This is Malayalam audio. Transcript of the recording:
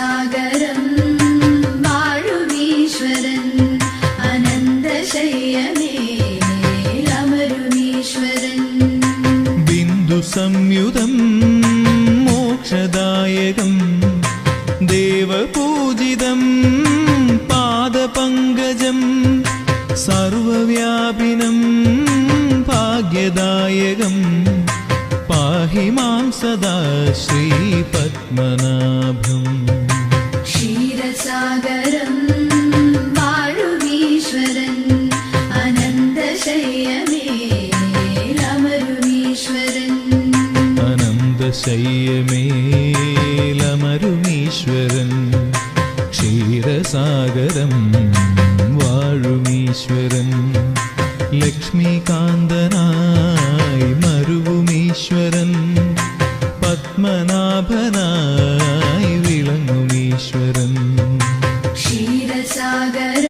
ക്ഷീരസാഗരം വാഴുമീശ്വരൻ അനന്തശയ്യമേലമരുമീശ്വരൻ ബിന്ദു സംയുതം മോക്ഷദായകം ദേവപൂജിതം പാദപങ്കജം സർവവ്യാപിനം ഭാഗ്യദായകം പാഹി മാം സദാ ശ്രീപത്മനാഭം ക്ഷീരസാഗരം വാഴുമീശ്വരൻ അനന്തശയ്യമേലമരുമീശ്വരൻ അനന്തശയ്യമേലമരുമീശ്വരൻ ക്ഷീരസാഗരം വാഴുമീശ്വരൻ ലക്ഷ്മീകാന്തനായി മരുവുമീശ്വരൻ പത്മനാഭനായി വിളങ്ങുമീശ്വരൻ ക്ഷീരസാഗരം